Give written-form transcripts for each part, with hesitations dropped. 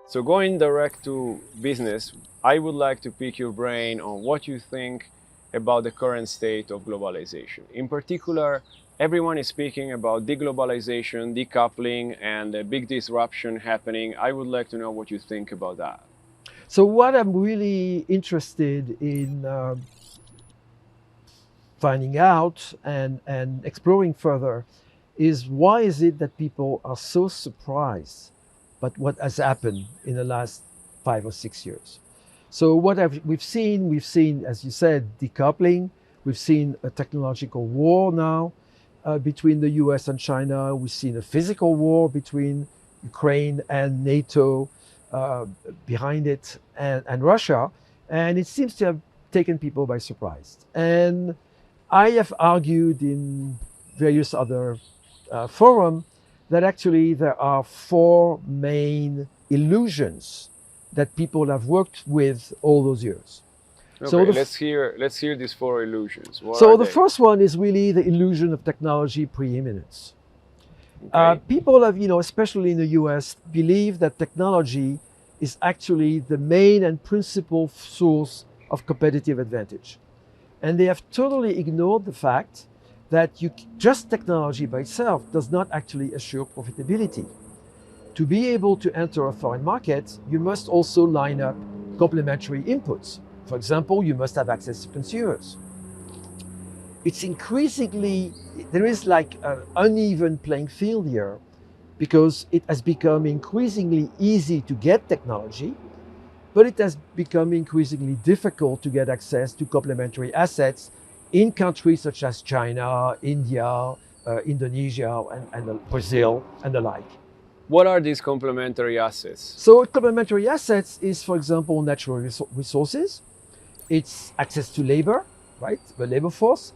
So going direct to business, I would like to pick your brain on what you think about the current state of globalization. In particular, everyone is speaking about deglobalization, decoupling, and a big disruption happening. I would like to know what you think about that. So what I'm really interested in finding out and exploring further is why is it that people are so surprised by what has happened in the last 5 or 6 years. So we've seen, as you said, decoupling. We've seen a technological war now between the US and China. We've seen a physical war between Ukraine and NATO uh, behind it and Russia. And it seems to have taken people by surprise. And I have argued in various other forums that actually there are four main illusions that people have worked with all those years. So Okay, the, let's hear these four illusions. What are so the they? first one is really the illusion of technology preeminence. Okay. People have, especially in the US, believe that technology is actually the main and principal source of competitive advantage. And they have totally ignored the fact that just technology by itself does not actually assure profitability. To be able to enter a foreign market, you must also line up complementary inputs. For example, you must have access to consumers. It's increasingly, there is like an uneven playing field here because it has become increasingly easy to get technology, but it has become increasingly difficult to get access to complementary assets in countries such as China, India, Indonesia, and Brazil, and the like. What are these complementary assets? So, complementary assets is, for example, natural resources, it's access to labor, right? The labor force.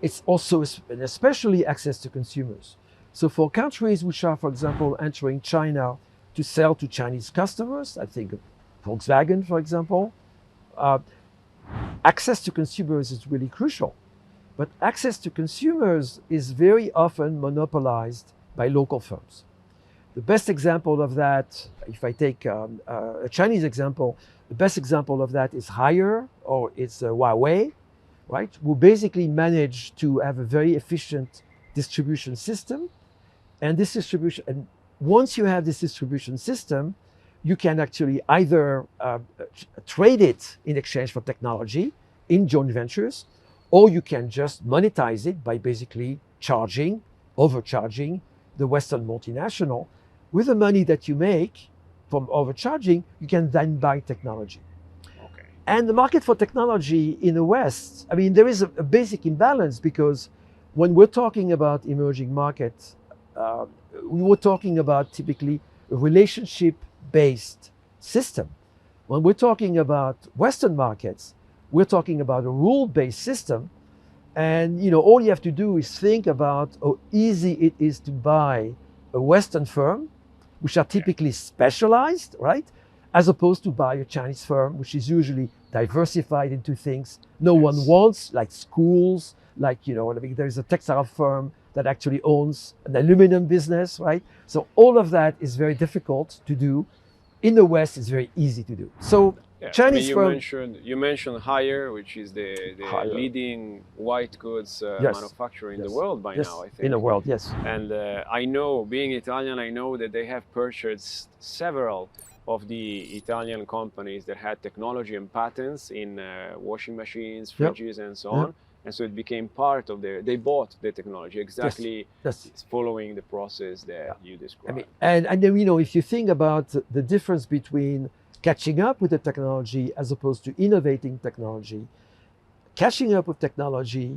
It's also and especially access to consumers. So for countries which are, for example, entering China to sell to Chinese customers, I think of Volkswagen, for example, uh, access to consumers is really crucial. But access to consumers is very often monopolized by local firms. The best example of that, if I take a Chinese example, the best example of that is Haier or it's Huawei, right? Who basically manage to have a very efficient distribution system. And this distribution, and once you have this distribution system, you can actually either trade it in exchange for technology in joint ventures, or you can just monetize it by basically overcharging the Western multinational. With the money that you make from overcharging, you can then buy technology. Okay. And the market for technology in the West, I mean, there is a basic imbalance because when we're talking about emerging markets, uh, we were talking about typically a relationship-based system. When we're talking about Western markets, we're talking about a rule-based system. And all you have to do is think about how easy it is to buy a Western firm, which are typically specialized, right? As opposed to buy a Chinese firm, which is usually diversified into things no one wants, like schools, like, I mean, there's a textile firm that actually owns an aluminum business, right? So all of that is very difficult to do. In the West, it's very easy to do. So Yeah, I mean, Chinese firm, you mentioned Haier, which is the higher, leading white goods yes, manufacturer in the yes, world by now, yes, I in think. the world, yes, And I know, being Italian, I know that they have purchased several of the Italian companies that had technology and patents in washing machines, yep, fridges, and so yep, on. And so it became part of they bought the technology yes, exactly yes. following the process Yeah. that you I mean, described. and then if you think about the difference between catching up with the technology as opposed to innovating technology, catching up with technology,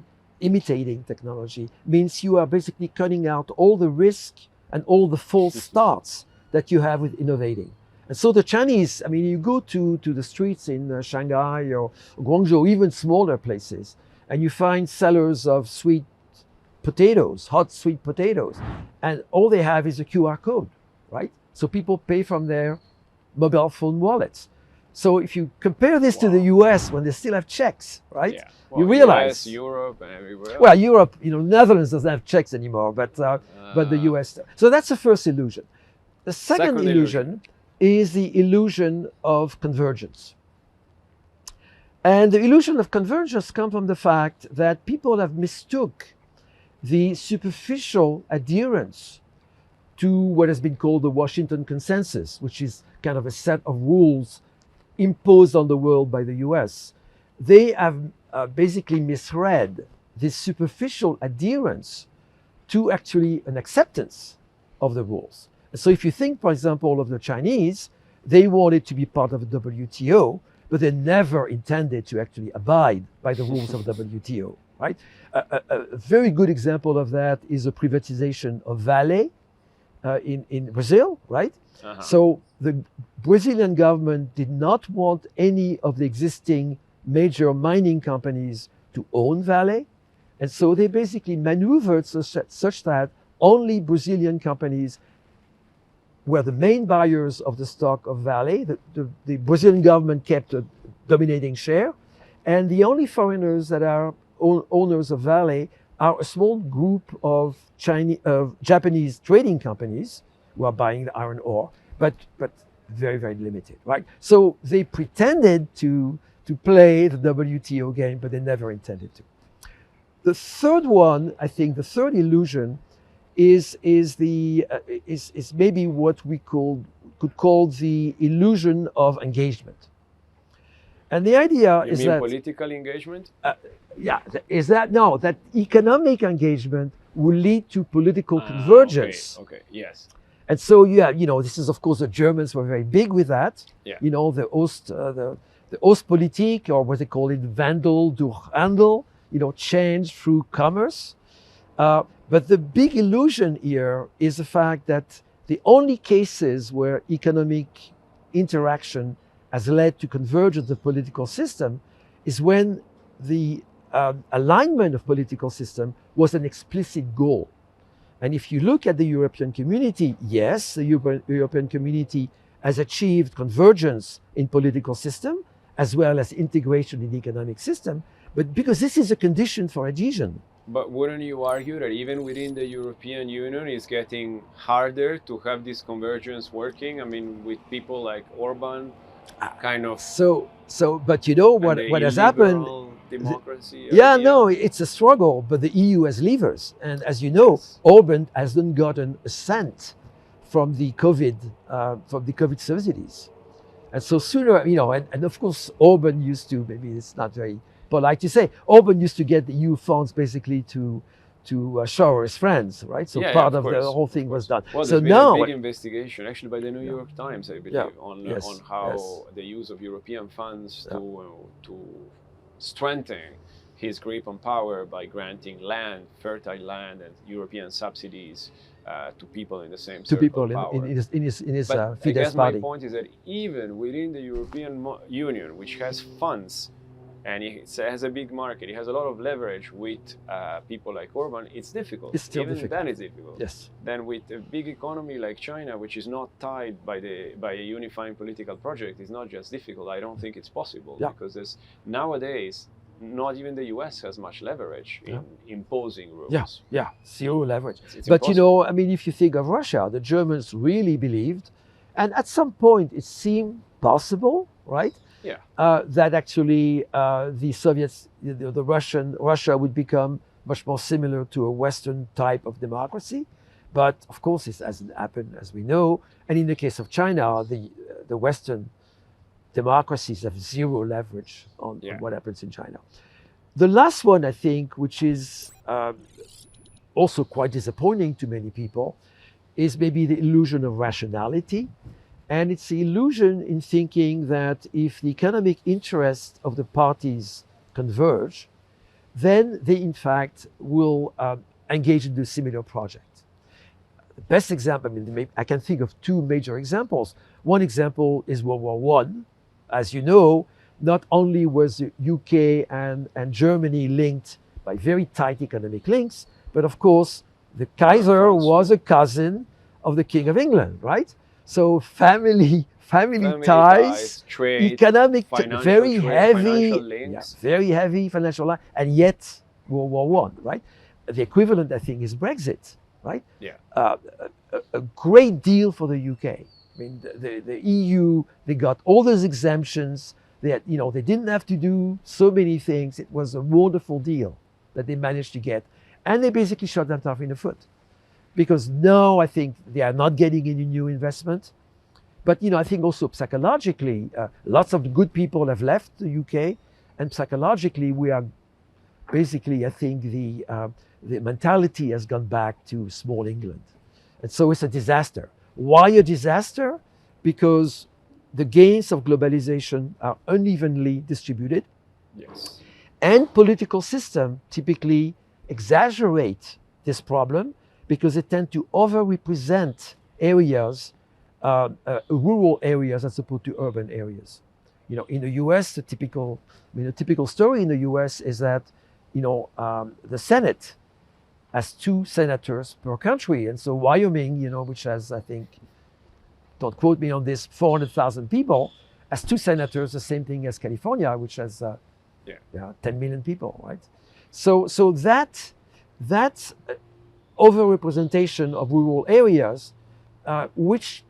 imitating technology means you are basically cutting out all the risk and all the false starts that you have with innovating. And so the Chinese, I mean, you go to the streets in Shanghai or Guangzhou, even smaller places, and you find sellers of sweet potatoes, hot sweet potatoes, and all they have is a QR code, right? So people pay from their mobile phone wallets. So if you compare this to the Wow. US when they still have checks, right? Yeah. You Well, US, realize, Europe, and everywhere well, else. Europe, Netherlands doesn't have checks anymore, but the Uh, US. So that's the first illusion. The second Second illusion. illusion is the illusion of convergence. And the illusion of convergence comes from the fact that people have mistook the superficial adherence to what has been called the Washington Consensus, which is kind of a set of rules imposed on the world by the US. They have basically misread this superficial adherence to actually an acceptance of the rules. So if you think, for example, of the Chinese, they wanted to be part of the WTO, but they never intended to actually abide by the rules of WTO, right? A very good example of that is the privatization of Vale in Brazil, right? Uh-huh. So the Brazilian government did not want any of the existing major mining companies to own Vale. And so they basically maneuvered such that only Brazilian companies were the main buyers of the stock of Vale. The Brazilian government kept a dominating share. And the only foreigners that are owners of Vale are a small group of Japanese trading companies who are buying the iron ore, but very, very limited, right? So they pretended to play the WTO game, but they never intended to. The third one, I think, the third illusion is maybe what we could call the illusion of engagement. And the idea You is mean that political engagement? that economic engagement will lead to political convergence. Okay, yes. And so this is of course the Germans were very big with that. Yeah. The Ostpolitik, or what they call it, Wandel durch Handel, change through commerce. But the big illusion here is the fact that the only cases where economic interaction has led to convergence of the political system is when the alignment of political system was an explicit goal. And if you look at the European community, yes, the European community has achieved convergence in political system as well as integration in the economic system, but because this is a condition for adhesion. But wouldn't you argue that even within the European Union it's getting harder to have this convergence working? I mean, with people like Orban, kind of. But what has happened? Democracy. It's a struggle, but the EU has levers, and as you know, Yes. Orban hasn't gotten a cent from the COVID subsidies, and so sooner, and of course, Orban used to, maybe it's not very polite to say, Orban used to get the EU funds basically to shower his friends, right? So part of the whole thing was done. Well, so there's been now a big investigation, actually by the New York Times, I believe, on how the use of European funds to strengthen his grip on power by granting land, fertile land, and European subsidies to people in the same to circle people of power. in his But I Fidesz guess party. my point is that even within the European Union, which has funds and it has a big market, it has a lot of leverage with people like Orban, it's difficult. It's still even difficult. then it's difficult. Yes. Then with a big economy like China, which is not tied by a unifying political project, it's not just difficult. I don't think it's possible because nowadays not even the US has much leverage in imposing rules. Zero leverage. It's but impossible. if you think of Russia, the Germans really believed, and at some point it seemed possible, right? That actually the Soviets, Russia would become much more similar to a Western type of democracy. But of course, this hasn't happened, as we know. And in the case of China, the Western democracies have zero leverage on what happens in China. The last one, I think, which is also quite disappointing to many people, is maybe the illusion of rationality. And it's the illusion in thinking that if the economic interests of the parties converge, then they in fact will engage in a similar project. The best example, I can think of two major examples. One example is World War I. As you know, not only was the UK and Germany linked by very tight economic links, but of course, the Kaiser was a cousin of the King of England, right? So family ties, trade, economic, very financial links. very heavy financial line, and yet World War I, right? The equivalent, I think, is Brexit, right? Yeah. A great deal for the UK, I mean, the EU, they got all those exemptions. They had, they didn't have to do so many things. It was a wonderful deal that they managed to get. And they basically shot themselves in the foot. Because now I think they are not getting any new investment. But I think also psychologically, lots of good people have left the UK. And psychologically, we are basically, I think the mentality has gone back to small England. And so it's a disaster. Why a disaster? Because the gains of globalization are unevenly distributed. Yes. And political systems typically exaggerate this problem because they tend to overrepresent areas, rural areas as opposed to urban areas. In the US, the typical story in the US is that, the Senate has 2 senators per country. And so Wyoming, which has, I think, don't quote me on this, 400,000 people, has 2 senators, the same thing as California, which has 10 million people, right? So that overrepresentation of rural areas, which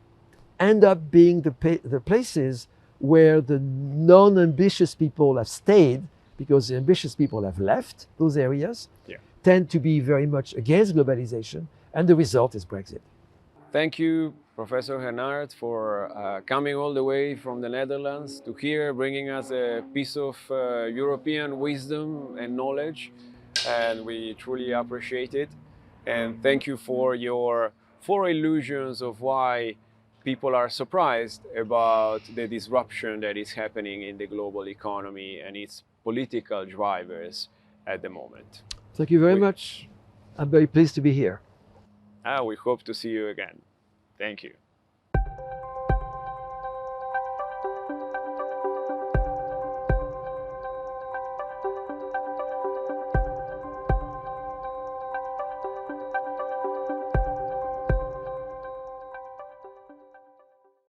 end up being the places where the non-ambitious people have stayed, because the ambitious people have left those areas, tend to be very much against globalization, and the result is Brexit. Thank you, Professor Hennart, for coming all the way from the Netherlands to here, bringing us a piece of European wisdom and knowledge, and we truly appreciate it. And thank you for your 4 illusions of why people are surprised about the disruption that is happening in the global economy and its political drivers at the moment. Thank you very much. I'm very pleased to be here. We hope to see you again. Thank you.